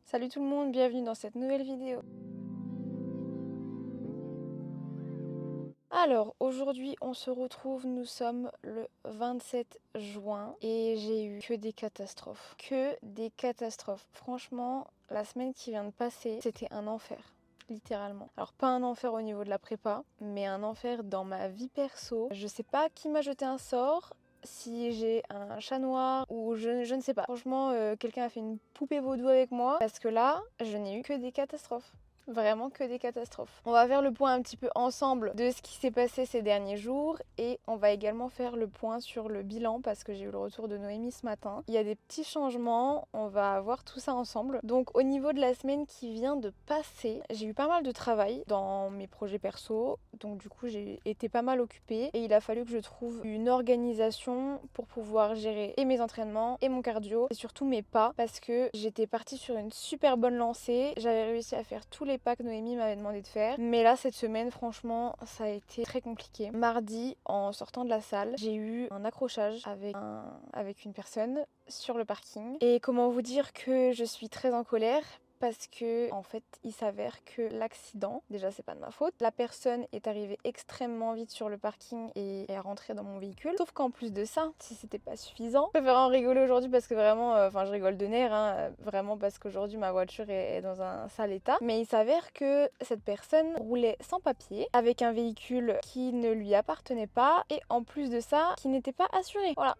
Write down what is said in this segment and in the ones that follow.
Salut tout le monde, bienvenue dans cette nouvelle vidéo. Alors aujourd'hui on se retrouve, nous sommes le 27 juin et j'ai eu que des catastrophes. Que des catastrophes. Franchement, la semaine qui vient de passer, c'était un enfer. Littéralement. Alors pas un enfer au niveau de la prépa, mais un enfer dans ma vie perso. Je sais pas qui m'a jeté un sort, si j'ai un chat noir ou je ne sais pas. Franchement, quelqu'un a fait une poupée vaudou avec moi parce que là, je n'ai eu que des catastrophes. Vraiment que des catastrophes. On va faire le point un petit peu ensemble de ce qui s'est passé ces derniers jours et on va également faire le point sur le bilan parce que j'ai eu le retour de Noémie ce matin. Il y a des petits changements, on va voir tout ça ensemble. Donc au niveau de la semaine qui vient de passer, j'ai eu pas mal de travail dans mes projets perso, donc du coup j'ai été pas mal occupée et il a fallu que je trouve une organisation pour pouvoir gérer et mes entraînements et mon cardio et surtout mes pas parce que j'étais partie sur une super bonne lancée. J'avais réussi à faire tous les pas que Noémie m'avait demandé de faire, mais là cette semaine franchement ça a été très compliqué. Mardi, en sortant de la salle, j'ai eu un accrochage avec une personne sur le parking et comment vous dire que je suis très en colère parce que en fait il s'avère que l'accident, déjà c'est pas de ma faute, la personne est arrivée extrêmement vite sur le parking et est rentrée dans mon véhicule, sauf qu'en plus de ça, si c'était pas suffisant, je préfère en rigoler aujourd'hui parce que vraiment, je rigole de nerfs, vraiment parce qu'aujourd'hui ma voiture est dans un sale état, mais il s'avère que cette personne roulait sans papier, avec un véhicule qui ne lui appartenait pas et en plus de ça, qui n'était pas assuré, voilà.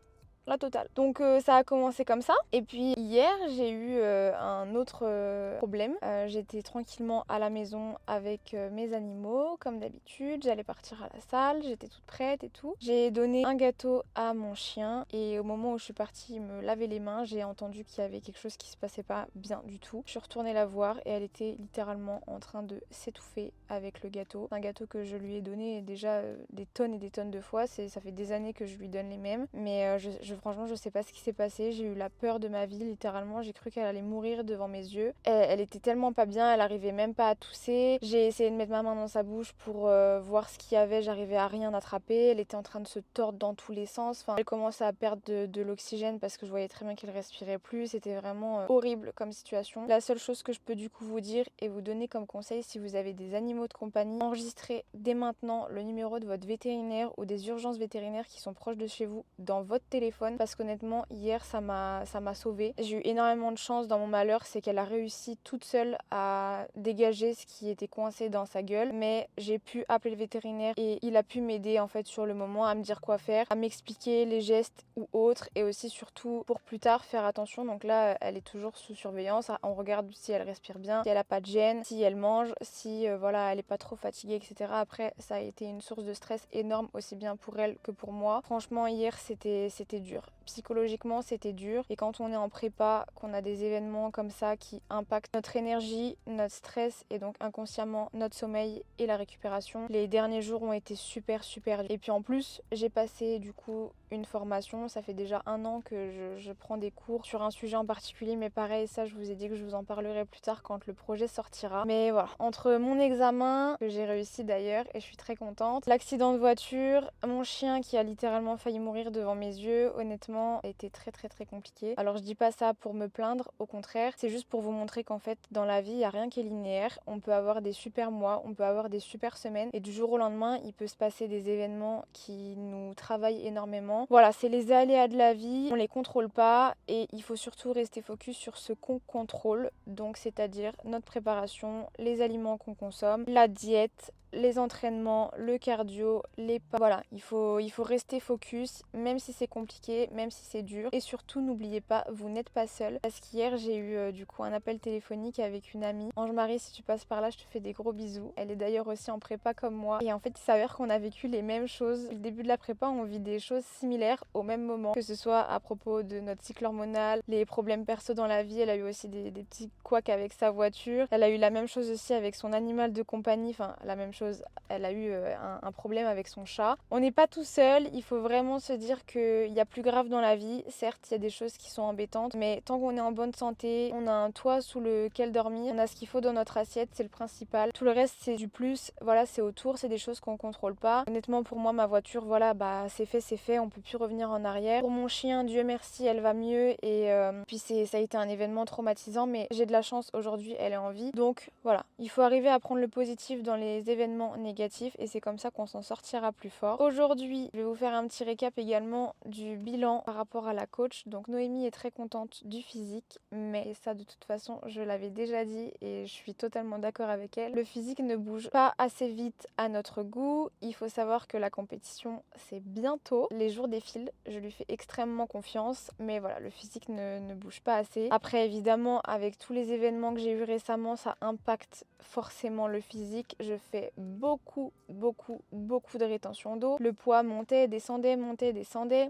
La totale. Donc ça a commencé comme ça. Et puis hier, j'ai eu un autre problème. J'étais tranquillement à la maison avec mes animaux, comme d'habitude. J'allais partir à la salle, j'étais toute prête et tout. J'ai donné un gâteau à mon chien et au moment où je suis partie me laver les mains, j'ai entendu qu'il y avait quelque chose qui se passait pas bien du tout. Je suis retournée la voir et elle était littéralement en train de s'étouffer avec le gâteau. Un gâteau que je lui ai donné déjà des tonnes et des tonnes de fois. Ça fait des années que je lui donne les mêmes. Mais franchement, je sais pas ce qui s'est passé. J'ai eu la peur de ma vie, littéralement. J'ai cru qu'elle allait mourir devant mes yeux. Elle était tellement pas bien, elle arrivait même pas à tousser. J'ai essayé de mettre ma main dans sa bouche pour voir ce qu'il y avait. J'arrivais à rien attraper. Elle était en train de se tordre dans tous les sens. Enfin, elle commençait à perdre de l'oxygène parce que je voyais très bien qu'elle respirait plus. C'était vraiment horrible comme situation. La seule chose que je peux du coup vous dire et vous donner comme conseil si vous avez des animaux de compagnie, enregistrez dès maintenant le numéro de votre vétérinaire ou des urgences vétérinaires qui sont proches de chez vous dans votre téléphone parce qu'honnêtement hier ça m'a sauvée. J'ai eu énormément de chance dans mon malheur, c'est qu'elle a réussi toute seule à dégager ce qui était coincé dans sa gueule, mais j'ai pu appeler le vétérinaire et il a pu m'aider en fait sur le moment à me dire quoi faire, à m'expliquer les gestes ou autres et aussi surtout pour plus tard faire attention. Donc là elle est toujours sous surveillance, on regarde si elle respire bien, si elle a pas de gêne, si elle mange, si voilà elle est pas trop fatiguée, etc. Après ça a été une source de stress énorme aussi bien pour elle que pour moi. Franchement hier c'était dur. Psychologiquement c'était dur et quand on est en prépa, qu'on a des événements comme ça qui impactent notre énergie, notre stress et donc inconsciemment notre sommeil et la récupération, les derniers jours ont été super durs. Et puis en plus j'ai passé du coup une formation, ça fait déjà 1 an que je prends des cours sur un sujet en particulier, mais pareil ça je vous ai dit que je vous en parlerai plus tard quand le projet sortira. Mais voilà, entre mon examen que j'ai réussi d'ailleurs et je suis très contente, l'accident de voiture, mon chien qui a littéralement failli mourir devant mes yeux, honnêtement a été très compliqué. Alors je dis pas ça pour me plaindre, au contraire, c'est juste pour vous montrer qu'en fait dans la vie il n'y a rien qui est linéaire. On peut avoir des super mois, on peut avoir des super semaines et du jour au lendemain il peut se passer des événements qui nous travaillent énormément. Voilà, c'est les aléas de la vie, on les contrôle pas et il faut surtout rester focus sur ce qu'on contrôle, donc c'est-à-dire notre préparation, les aliments qu'on consomme, la diète, les entraînements, le cardio, les pas. Voilà, il faut rester focus, même si c'est compliqué, même si c'est dur. Et surtout, n'oubliez pas, vous n'êtes pas seul. Parce qu'hier, j'ai eu du coup un appel téléphonique avec une amie. Ange-Marie, si tu passes par là, je te fais des gros bisous. Elle est d'ailleurs aussi en prépa comme moi. Et en fait, il s'avère qu'on a vécu les mêmes choses. Le début de la prépa, on vit des choses similaires au même moment. Que ce soit à propos de notre cycle hormonal, les problèmes perso dans la vie. Elle a eu aussi des petits couacs avec sa voiture. Elle a eu la même chose aussi avec son animal de compagnie. Enfin, la même chose. chose. Elle a eu un problème avec son chat. On n'est pas tout seul, il faut vraiment se dire qu'il y a plus grave dans la vie. Certes, il y a des choses qui sont embêtantes, mais tant qu'on est en bonne santé, on a un toit sous lequel dormir, on a ce qu'il faut dans notre assiette, c'est le principal. Tout le reste, c'est du plus, voilà, c'est autour, c'est des choses qu'on contrôle pas. Honnêtement, pour moi, ma voiture, voilà, bah c'est fait, on peut plus revenir en arrière. Pour mon chien, Dieu merci, elle va mieux et puis ça a été un événement traumatisant, mais j'ai de la chance aujourd'hui, elle est en vie. Donc voilà, il faut arriver à prendre le positif dans les événements négatifs et c'est comme ça qu'on s'en sortira plus fort. Aujourd'hui, je vais vous faire un petit récap également du bilan par rapport à la coach. Donc Noémie est très contente du physique, mais ça de toute façon, je l'avais déjà dit et je suis totalement d'accord avec elle. Le physique ne bouge pas assez vite à notre goût. Il faut savoir que la compétition, c'est bientôt. Les jours défilent, je lui fais extrêmement confiance, mais voilà, le physique ne bouge pas assez. Après, évidemment, avec tous les événements que j'ai eus récemment, ça impacte forcément le physique. Je fais beaucoup de rétention d'eau. Le poids montait, descendait.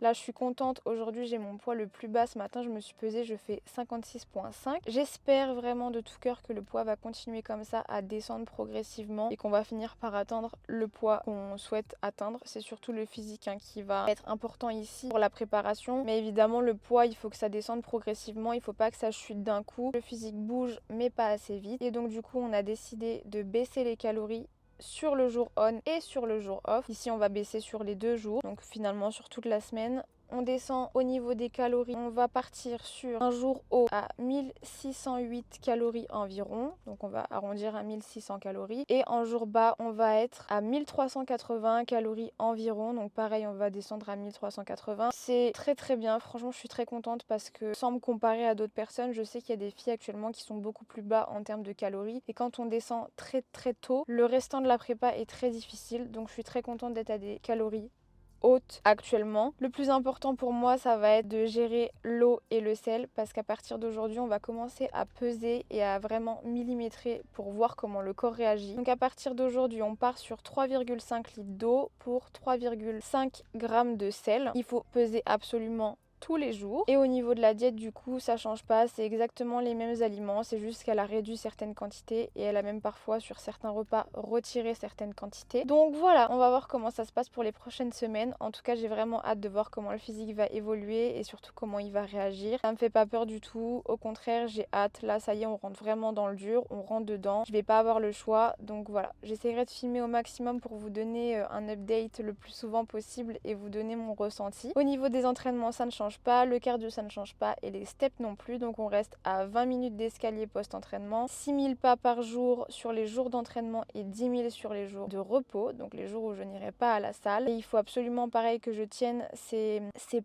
Là, je suis contente. Aujourd'hui, j'ai mon poids le plus bas. Ce matin, je me suis pesée, je fais 56,5. J'espère vraiment de tout cœur que le poids va continuer comme ça à descendre progressivement et qu'on va finir par atteindre le poids qu'on souhaite atteindre. C'est surtout le physique qui va être important ici pour la préparation. Mais évidemment, le poids, il faut que ça descende progressivement. Il faut pas que ça chute d'un coup. Le physique bouge, mais pas assez vite. Et donc, du coup, on a décidé de baisser les calories sur le jour on et sur le jour off. Ici, on va baisser sur les 2 jours, donc finalement sur toute la semaine. On descend au niveau des calories. On va partir sur un jour haut à 1608 calories environ. Donc on va arrondir à 1600 calories. Et en jour bas, on va être à 1380 calories environ. Donc pareil, on va descendre à 1380. C'est très bien. Franchement, je suis très contente parce que sans me comparer à d'autres personnes, je sais qu'il y a des filles actuellement qui sont beaucoup plus bas en termes de calories. Et quand on descend très tôt, le restant de la prépa est très difficile. Donc je suis très contente d'être à des calories haute actuellement. Le plus important pour moi, ça va être de gérer l'eau et le sel parce qu'à partir d'aujourd'hui, on va commencer à peser et à vraiment millimétrer pour voir comment le corps réagit. Donc à partir d'aujourd'hui, on part sur 3,5 litres d'eau pour 3,5 grammes de sel. Il faut peser absolument tous les jours. Et au niveau de la diète, du coup, ça change pas, c'est exactement les mêmes aliments, c'est juste qu'elle a réduit certaines quantités et elle a même parfois sur certains repas retiré certaines quantités. Donc voilà, on va voir comment ça se passe pour les prochaines semaines. En tout cas, j'ai vraiment hâte de voir comment le physique va évoluer et surtout comment il va réagir. Ça me fait pas peur du tout, au contraire, j'ai hâte. Là, ça y est, on rentre vraiment dans le dur, on rentre dedans. Je vais pas avoir le choix, donc voilà. J'essaierai de filmer au maximum pour vous donner un update le plus souvent possible et vous donner mon ressenti. Au niveau des entraînements, ça ne change pas, le cardio ça ne change pas et les steps non plus, donc on reste à 20 minutes d'escalier post-entraînement, 6000 pas par jour sur les jours d'entraînement et 10 000 sur les jours de repos, donc les jours où je n'irai pas à la salle. Et il faut absolument pareil que je tienne ces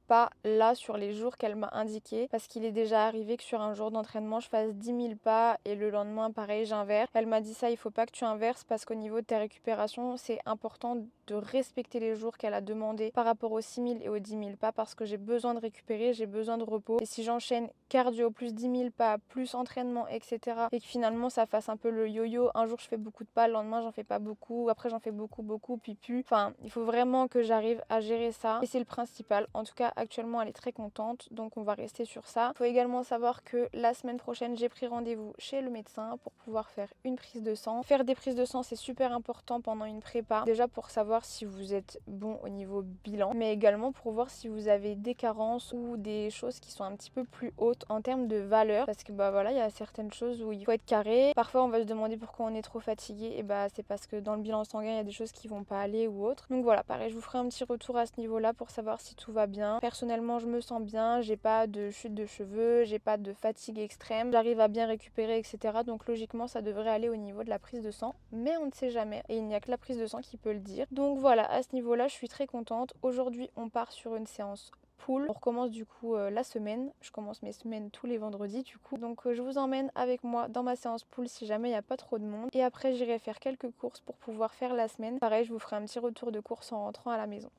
pas là sur les jours qu'elle m'a indiqué parce qu'il est déjà arrivé que sur un jour d'entraînement je fasse 10 000 pas et le lendemain pareil j'inverse. Elle m'a dit ça, il faut pas que tu inverses parce qu'au niveau de ta récupération c'est important de respecter les jours qu'elle a demandé par rapport aux 6 000 et aux 10 000 pas parce que j'ai besoin de récupérer, j'ai besoin de repos. Et si j'enchaîne cardio plus 10 000 pas, plus entraînement, etc. et que finalement ça fasse un peu le yo-yo, un jour je fais beaucoup de pas, le lendemain j'en fais pas beaucoup, après j'en fais beaucoup, puis plus. Enfin, il faut vraiment que j'arrive à gérer ça et c'est le principal. En tout cas, actuellement elle est très contente, donc on va rester sur ça. Il faut également savoir que la semaine prochaine, j'ai pris rendez-vous chez le médecin pour pouvoir faire une prise de sang. Faire des prises de sang, c'est super important pendant une prépa. Déjà pour savoir si vous êtes bon au niveau bilan, mais également pour voir si vous avez des carences ou des choses qui sont un petit peu plus hautes en termes de valeur. Parce que bah voilà, il y a certaines choses où il faut être carré. Parfois on va se demander pourquoi on est trop fatigué, et bah c'est parce que dans le bilan sanguin il y a des choses qui vont pas aller ou autre. Donc voilà, pareil, je vous ferai un petit retour à ce niveau-là pour savoir si tout va bien. Personnellement, je me sens bien, j'ai pas de chute de cheveux, j'ai pas de fatigue extrême, j'arrive à bien récupérer, etc. Donc logiquement ça devrait aller au niveau de la prise de sang, mais on ne sait jamais et il n'y a que la prise de sang qui peut le dire. Donc voilà, à ce niveau-là, je suis très contente. Aujourd'hui, on part sur une séance pool. On recommence du coup la semaine. Je commence mes semaines tous les vendredis du coup. Donc je vous emmène avec moi dans ma séance pool si jamais il n'y a pas trop de monde. Et après j'irai faire quelques courses pour pouvoir faire la semaine. Pareil, je vous ferai un petit retour de course en rentrant à la maison.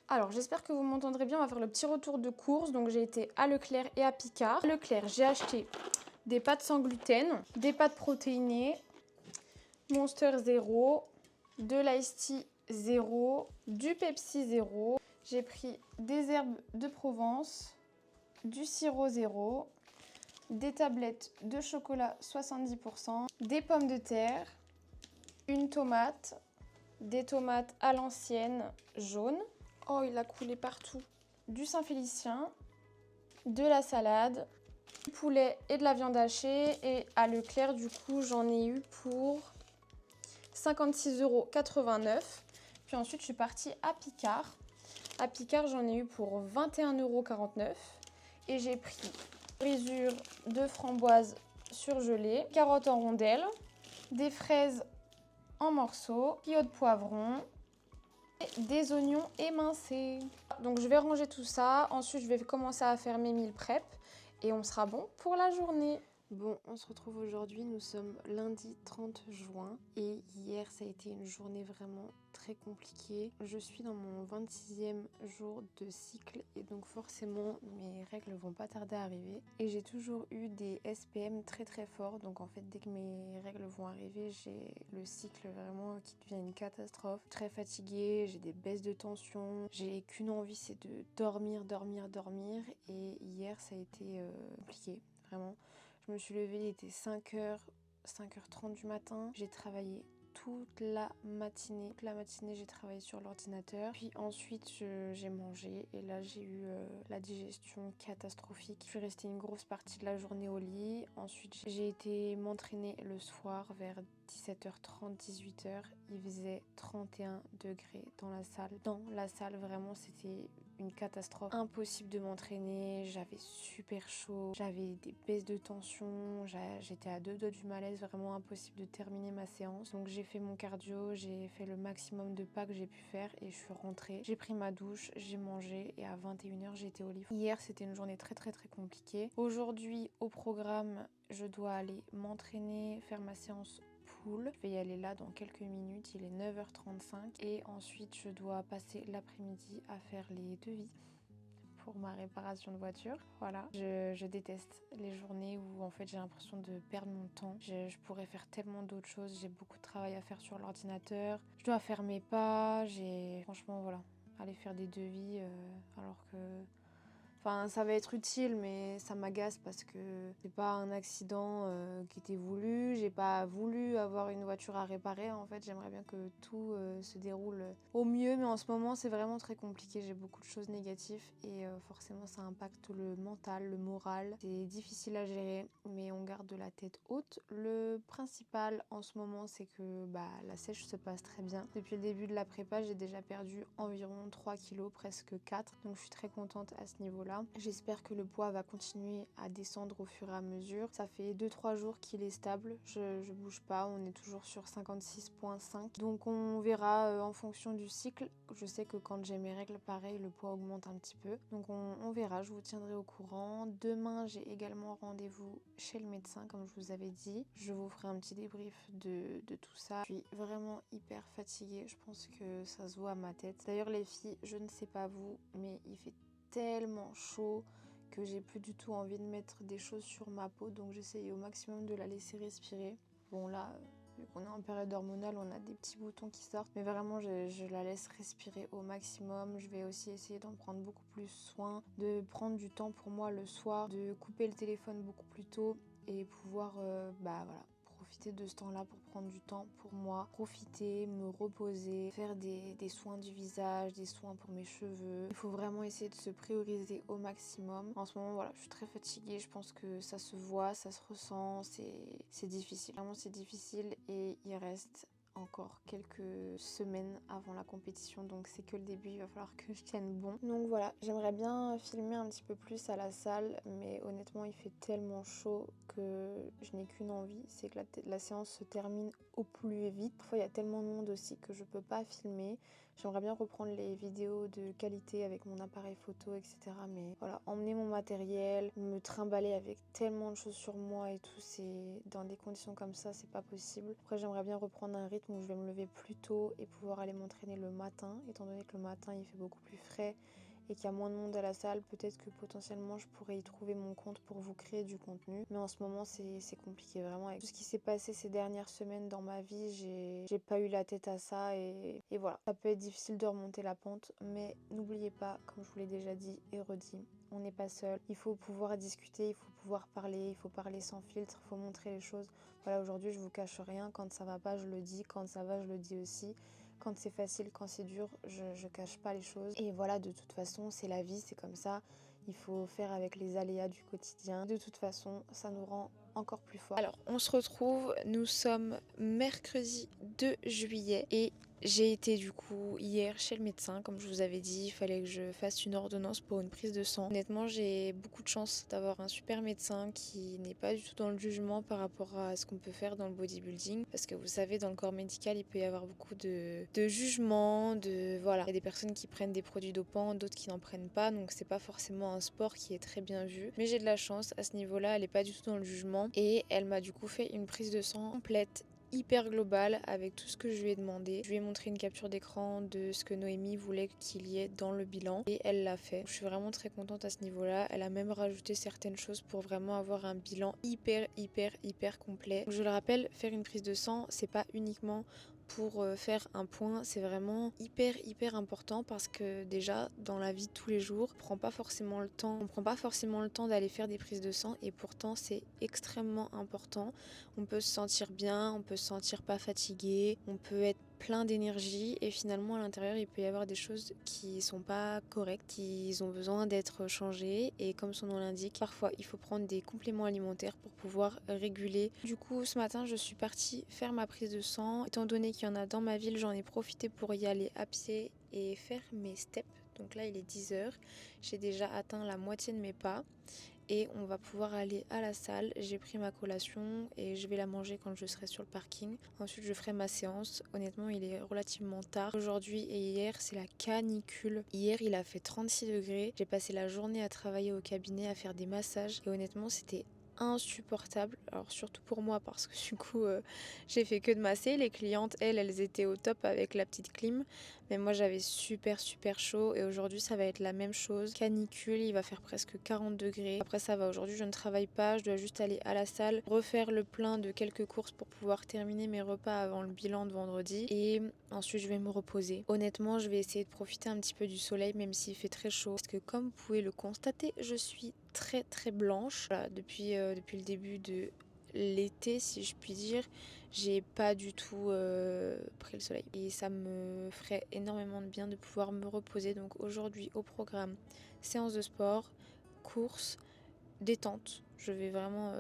Alors j'espère que vous m'entendrez bien, on va faire le petit retour de course. Donc j'ai été à Leclerc et à Picard. À Leclerc, j'ai acheté des pâtes sans gluten, des pâtes protéinées, Monster 0, de l'Ice Tea 0, du Pepsi 0. J'ai pris des herbes de Provence, du sirop 0, des tablettes de chocolat 70%, des pommes de terre, une tomate, des tomates à l'ancienne jaunes. Oh, il a coulé partout. Du Saint-Félicien, de la salade, du poulet et de la viande hachée. Et à Leclerc, du coup, j'en ai eu pour 56,89 €. Puis ensuite, je suis partie à Picard. À Picard, j'en ai eu pour 21,49 €. Et j'ai pris brisure de framboise surgelée, carottes en rondelles, des fraises en morceaux, pio de poivron, et des oignons émincés. Donc je vais ranger tout ça. Ensuite, je vais commencer à faire mes meal prep et on sera bon pour la journée. Bon, on se retrouve aujourd'hui, nous sommes lundi 30 juin et hier ça a été une journée vraiment très compliquée. Je suis dans mon 26e jour de cycle et donc forcément mes règles vont pas tarder à arriver. Et j'ai toujours eu des SPM très très forts, donc en fait dès que mes règles vont arriver, j'ai le cycle vraiment qui devient une catastrophe. Très fatiguée, j'ai des baisses de tension, j'ai qu'une envie, c'est de dormir, dormir, dormir. Et hier ça a été compliqué, vraiment. Je me suis levée, il était 5h, 5h30 du matin. J'ai travaillé toute la matinée. Toute la matinée, j'ai travaillé sur l'ordinateur. Puis ensuite, j'ai mangé. Et là, j'ai eu la digestion catastrophique. Je suis restée une grosse partie de la journée au lit. Ensuite, j'ai été m'entraîner le soir vers 17h30, 18h. Il faisait 31 degrés dans la salle. Dans la salle, vraiment, c'était une catastrophe. Impossible de m'entraîner, j'avais super chaud, j'avais des baisses de tension, j'étais à deux doigts du malaise, vraiment impossible de terminer ma séance. Donc j'ai fait mon cardio, j'ai fait le maximum de pas que j'ai pu faire et je suis rentrée. J'ai pris ma douche, j'ai mangé et à 21h j'étais au lit. Hier c'était une journée très compliquée. Aujourd'hui au programme, je dois aller m'entraîner, faire ma séance. Je vais y aller là dans quelques minutes, il est 9h35 et ensuite je dois passer l'après-midi à faire les devis pour ma réparation de voiture. Voilà, je déteste les journées où en fait j'ai l'impression de perdre mon temps. Je pourrais faire tellement d'autres choses, j'ai beaucoup de travail à faire sur l'ordinateur, je dois faire mes pas, franchement voilà, aller faire des devis alors que... Enfin, ça va être utile, mais ça m'agace parce que c'est pas un accident qui était voulu. J'ai pas voulu avoir une voiture à réparer. En fait, j'aimerais bien que tout se déroule au mieux, mais en ce moment, c'est vraiment très compliqué. J'ai beaucoup de choses négatives et forcément, ça impacte le mental, le moral. C'est difficile à gérer, mais on garde la tête haute. Le principal en ce moment, c'est que la sèche se passe très bien. Depuis le début de la prépa, j'ai déjà perdu environ 3 kilos, presque 4. Donc, je suis très contente à ce niveau-là. J'espère que le poids va continuer à descendre au fur et à mesure. Ça fait 2-3 jours qu'il est stable, je bouge pas, on est toujours sur 56,5. Donc on verra en fonction du cycle. Je sais que quand j'ai mes règles, pareil, le poids augmente un petit peu. Donc on verra, je vous tiendrai au courant. Demain, j'ai également rendez-vous chez le médecin, comme je vous avais dit. Je vous ferai un petit débrief de tout ça. Je suis vraiment hyper fatiguée, je pense que ça se voit à ma tête. D'ailleurs les filles, je ne sais pas vous, mais il fait tellement chaud que j'ai plus du tout envie de mettre des choses sur ma peau, donc j'essaye au maximum de la laisser respirer. Bon là, vu qu'on est en période hormonale, on a des petits boutons qui sortent, mais vraiment je la laisse respirer au maximum. Je vais aussi essayer d'en prendre beaucoup plus soin, de prendre du temps pour moi le soir, de couper le téléphone beaucoup plus tôt et pouvoir voilà, profiter de ce temps-là pour prendre du temps pour moi, profiter, me reposer, faire des soins du visage, des soins pour mes cheveux. Il faut vraiment essayer de se prioriser au maximum. En ce moment, voilà, je suis très fatiguée, je pense que ça se voit, ça se ressent, c'est difficile. Vraiment, c'est difficile et il reste encore quelques semaines avant la compétition, donc c'est que le début, il va falloir que je tienne bon. Donc voilà, j'aimerais bien filmer un petit peu plus à la salle, mais honnêtement il fait tellement chaud que je n'ai qu'une envie, c'est que la séance se termine au plus vite. Parfois il y a tellement de monde aussi que je peux pas filmer. J'aimerais bien reprendre les vidéos de qualité avec mon appareil photo, etc. Mais voilà, emmener mon matériel, me trimballer avec tellement de choses sur moi et tout, c'est dans des conditions comme ça, c'est pas possible. Après, j'aimerais bien reprendre un rythme où je vais me lever plus tôt et pouvoir aller m'entraîner le matin, étant donné que le matin il fait beaucoup plus frais et qu'il y a moins de monde à la salle, peut-être que potentiellement je pourrais y trouver mon compte pour vous créer du contenu. Mais en ce moment c'est compliqué vraiment. Avec tout ce qui s'est passé ces dernières semaines dans ma vie, j'ai pas eu la tête à ça et voilà. Ça peut être difficile de remonter la pente, mais n'oubliez pas, comme je vous l'ai déjà dit et redit, on n'est pas seul. Il faut pouvoir discuter, il faut pouvoir parler, il faut parler sans filtre, il faut montrer les choses. Voilà, aujourd'hui je vous cache rien, quand ça va pas je le dis, quand ça va je le dis aussi. Quand c'est facile, quand c'est dur, je cache pas les choses. Et voilà, de toute façon, c'est la vie, c'est comme ça. Il faut faire avec les aléas du quotidien. De toute façon, ça nous rend encore plus forts. Alors, on se retrouve, nous sommes mercredi 2 juillet et j'ai été du coup hier chez le médecin, comme je vous avais dit, il fallait que je fasse une ordonnance pour une prise de sang. Honnêtement, j'ai beaucoup de chance d'avoir un super médecin qui n'est pas du tout dans le jugement par rapport à ce qu'on peut faire dans le bodybuilding. Parce que vous savez, dans le corps médical, il peut y avoir beaucoup de jugements, voilà. Il y a des personnes qui prennent des produits dopants, d'autres qui n'en prennent pas, donc c'est pas forcément un sport qui est très bien vu. Mais j'ai de la chance, à ce niveau-là, elle est pas du tout dans le jugement. Et elle m'a du coup fait une prise de sang complète, hyper globale, avec tout ce que je lui ai demandé. Je lui ai montré une capture d'écran de ce que Noémie voulait qu'il y ait dans le bilan et elle l'a fait. Je suis vraiment très contente à ce niveau-là. Elle a même rajouté certaines choses pour vraiment avoir un bilan hyper complet. Je le rappelle, faire une prise de sang, c'est pas uniquement pour faire un point, c'est vraiment hyper important parce que déjà dans la vie de tous les jours, on prend pas forcément le temps d'aller faire des prises de sang et pourtant c'est extrêmement important. On peut se sentir bien, on peut se sentir pas fatigué, on peut être plein d'énergie et finalement à l'intérieur il peut y avoir des choses qui sont pas correctes, qui ont besoin d'être changées et comme son nom l'indique, parfois il faut prendre des compléments alimentaires pour pouvoir réguler. Du coup ce matin je suis partie faire ma prise de sang, étant donné qu'il y en a dans ma ville, j'en ai profité pour y aller à pied et faire mes steps. Donc là il est 10h, j'ai déjà atteint la moitié de mes pas et on va pouvoir aller à la salle. J'ai pris ma collation et je vais la manger quand je serai sur le parking. Ensuite je ferai ma séance. Honnêtement il est relativement tard. Aujourd'hui et hier c'est la canicule. Hier il a fait 36 degrés. J'ai passé la journée à travailler au cabinet, à faire des massages et honnêtement c'était insupportable, alors surtout pour moi parce que du coup j'ai fait que de masser. Les clientes elles étaient au top avec la petite clim, mais moi j'avais super chaud et aujourd'hui ça va être la même chose, canicule, il va faire presque 40 degrés. Après ça va, aujourd'hui je ne travaille pas, je dois juste aller à la salle, refaire le plein de quelques courses pour pouvoir terminer mes repas avant le bilan de vendredi et ensuite je vais me reposer. Honnêtement je vais essayer de profiter un petit peu du soleil même s'il fait très chaud parce que comme vous pouvez le constater je suis très blanche. Voilà, depuis le début de l'été si je puis dire, j'ai pas du tout pris le soleil et ça me ferait énormément de bien de pouvoir me reposer. Donc aujourd'hui au programme, séance de sport, course, détente. Je vais vraiment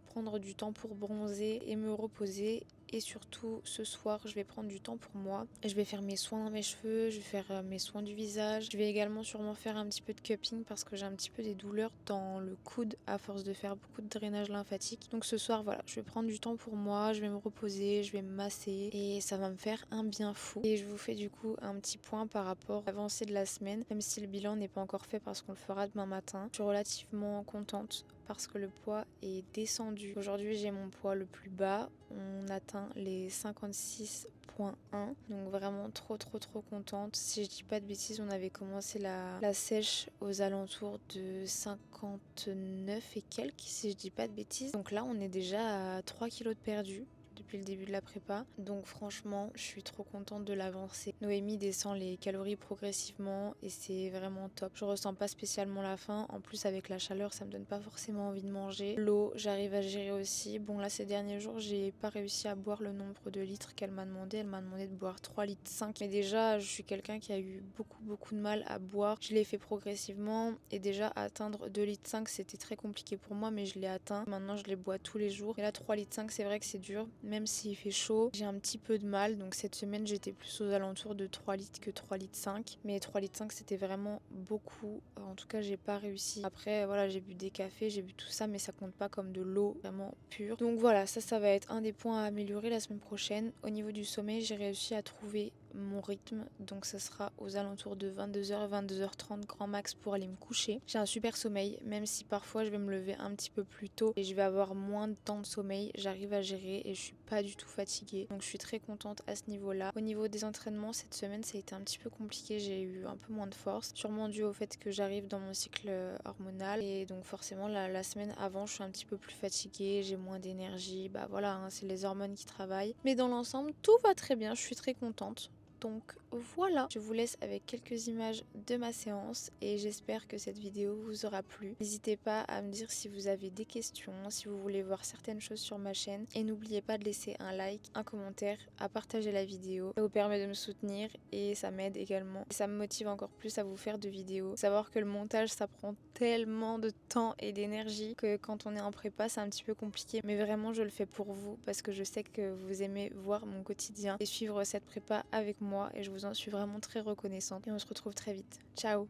prendre du temps pour bronzer et me reposer. Et surtout ce soir je vais prendre du temps pour moi. Je vais faire mes soins dans mes cheveux, je vais faire mes soins du visage. Je vais également sûrement faire un petit peu de cupping parce que j'ai un petit peu des douleurs dans le coude à force de faire beaucoup de drainage lymphatique. Donc ce soir voilà, je vais prendre du temps pour moi, je vais me reposer, je vais me masser et ça va me faire un bien fou. Et je vous fais du coup un petit point par rapport à l'avancée de la semaine, même si le bilan n'est pas encore fait parce qu'on le fera demain matin. Je suis relativement contente parce que le poids est descendu. Aujourd'hui j'ai mon poids le plus bas, on atteint les 56,1, donc vraiment trop contente. Si je dis pas de bêtises, on avait commencé la sèche aux alentours de 59 et quelques si je dis pas de bêtises. Donc là on est déjà à 3 kilos de perdu depuis le début de la prépa. Donc franchement, je suis trop contente de l'avancée. Noémie descend les calories progressivement et c'est vraiment top. Je ressens pas spécialement la faim. En plus, avec la chaleur, ça me donne pas forcément envie de manger. L'eau, j'arrive à gérer aussi. Bon, là, ces derniers jours, j'ai pas réussi à boire le nombre de litres qu'elle m'a demandé. Elle m'a demandé de boire 3 litres 5. Mais déjà, je suis quelqu'un qui a eu beaucoup de mal à boire. Je l'ai fait progressivement et déjà atteindre 2 litres 5, c'était très compliqué pour moi, mais je l'ai atteint. Maintenant, je les bois tous les jours. Et là, 3 litres 5, c'est vrai que c'est dur. Même s'il fait chaud, j'ai un petit peu de mal. Donc cette semaine, j'étais plus aux alentours de 3 litres que 3 litres 5. Mais 3 litres 5, c'était vraiment beaucoup. En tout cas, j'ai pas réussi. Après, voilà, j'ai bu des cafés, j'ai bu tout ça, mais ça compte pas comme de l'eau vraiment pure. Donc voilà, ça va être un des points à améliorer la semaine prochaine. Au niveau du sommeil, j'ai réussi à trouver mon rythme, donc ça sera aux alentours de 22h, 22h30 grand max pour aller me coucher. J'ai un super sommeil, même si parfois je vais me lever un petit peu plus tôt et je vais avoir moins de temps de sommeil, j'arrive à gérer et je suis pas du tout fatiguée. Donc je suis très contente à ce niveau-là. Au niveau des entraînements, cette semaine ça a été un petit peu compliqué, j'ai eu un peu moins de force, sûrement dû au fait que j'arrive dans mon cycle hormonal et donc forcément la semaine avant je suis un petit peu plus fatiguée, j'ai moins d'énergie, bah voilà, hein, c'est les hormones qui travaillent. Mais dans l'ensemble, tout va très bien, je suis très contente. Donc voilà, je vous laisse avec quelques images de ma séance et j'espère que cette vidéo vous aura plu. N'hésitez pas à me dire si vous avez des questions, si vous voulez voir certaines choses sur ma chaîne et n'oubliez pas de laisser un like, un commentaire, à partager la vidéo. Ça vous permet de me soutenir et ça m'aide également. Ça me motive encore plus à vous faire de vidéos. Savoir que le montage ça prend tellement de temps et d'énergie que quand on est en prépa c'est un petit peu compliqué, mais vraiment je le fais pour vous parce que je sais que vous aimez voir mon quotidien et suivre cette prépa avec moi et je vous en suis vraiment très reconnaissante et on se retrouve très vite. Ciao!